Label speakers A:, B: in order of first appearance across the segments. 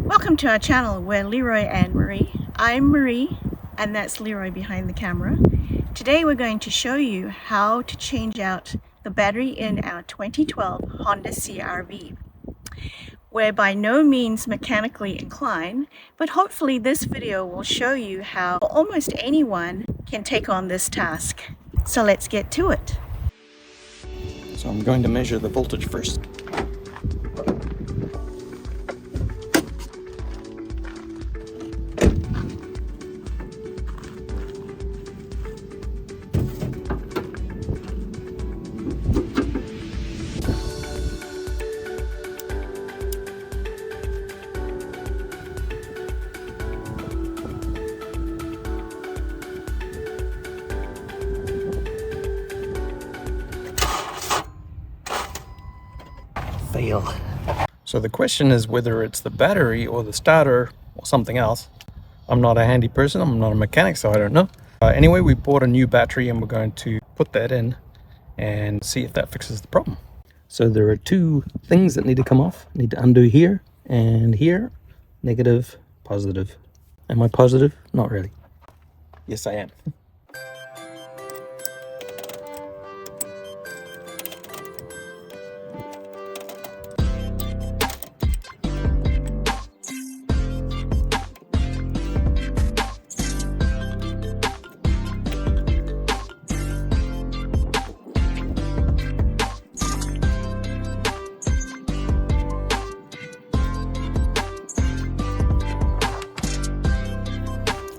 A: Welcome to our channel. We're Leroy and Marie. I'm Marie and that's Leroy behind the camera. Today we're going to show you how to change out the battery in our 2012 Honda CR-V. We're by no means mechanically inclined, but hopefully this video will show you how almost anyone can take on this task. So let's get to it.
B: So I'm going to measure the voltage first. Fail. So the question is whether it's the battery or the starter or something else. I'm not a handy person, I'm not a mechanic, so I don't know. Anyway, we bought a new battery and we're going to put that in and see if that fixes the problem. So there are two things that need to come off. I need to undo here and here. Negative, positive. Am I positive? Not really. Yes, I am.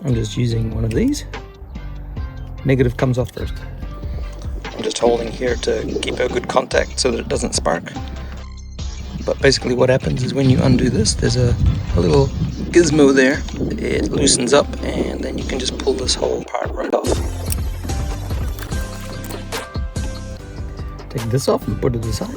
B: I'm just using one of these. Negative comes off first. I'm just holding here to keep a good contact so that it doesn't spark. But basically what happens is when you undo this, there's a little gizmo there. It loosens up and then you can just pull this whole part right off. Take this off and put it aside.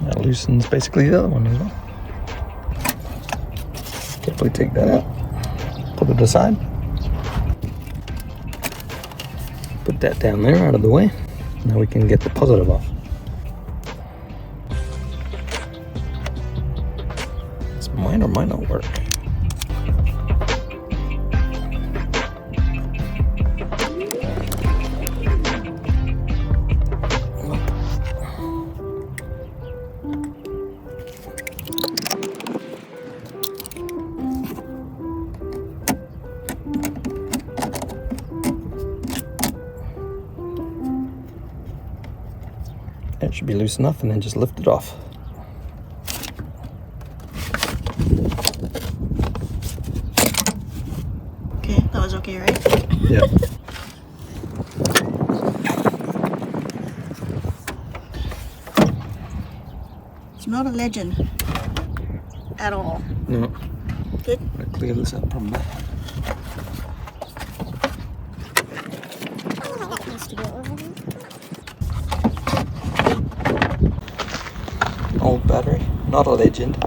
B: That loosens basically the other one as well. Carefully take that out. Put it aside. Put that down there out of the way. Now we can get the positive off. This might or might not work. It should be loose enough and then just lift it off.
A: Okay, that was okay, right?
B: Yeah.
A: It's not a legend at all.
B: No.
A: Good.
B: I'm gonna clear this up from there. Old battery, not a legend.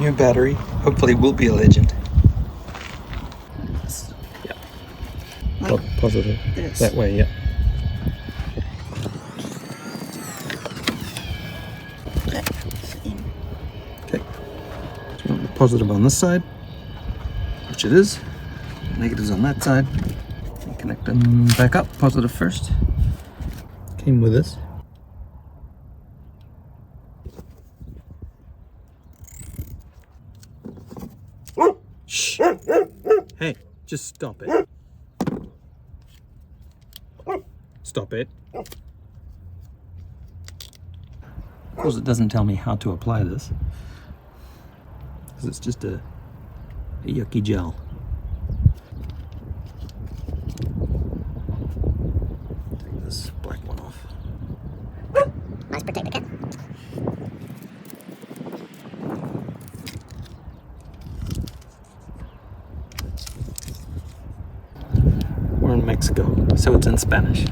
B: New battery, hopefully will be a legend. Yeah.
A: Like
B: Positive.
A: this.
B: That way, yeah. Okay. So you want the positive on this side, which it is. Negatives on that side. Connect them back up. Positive first. Came with this. Shh. Hey, just stop it. Stop it. Of course, it doesn't tell me how to apply this, because it's just a yucky gel. Take this black one off.
C: Nice protector cap.
B: We're in Mexico, so it's in Spanish.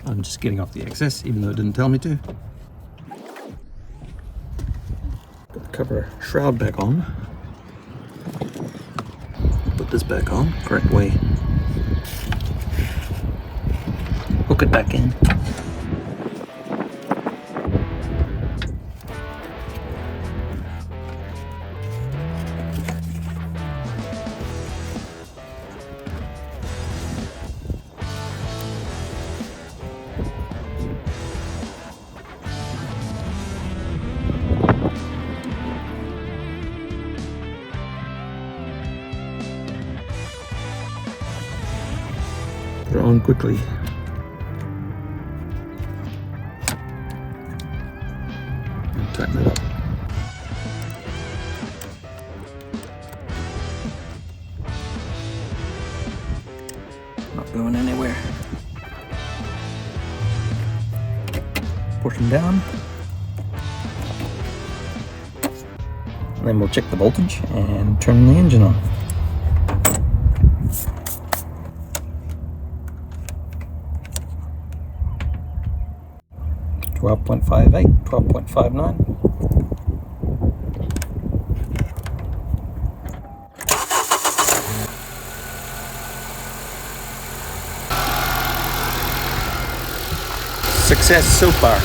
B: I'm just getting off the excess, even though it didn't tell me to. Got the cover shroud back on. Put this back on, correct way. Hook it back in. Put it on quickly. And tighten it up. Not going anywhere. Push them down. And then we'll check the voltage and turn the engine on. 12.58, 12.59. Success so far.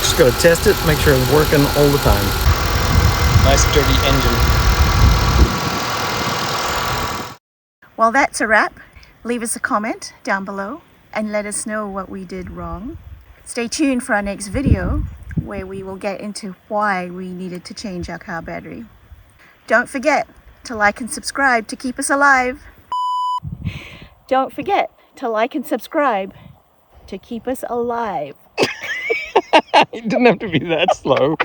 B: Just gotta test it, make sure it's working all the time. Nice dirty engine.
A: Well, that's a wrap. Leave us a comment down below and let us know what we did wrong. Stay tuned for our next video where we will get into why we needed to change our car battery. Don't forget to like and subscribe to keep us alive. Don't forget to like and subscribe to keep us alive.
B: It didn't have to be that slow.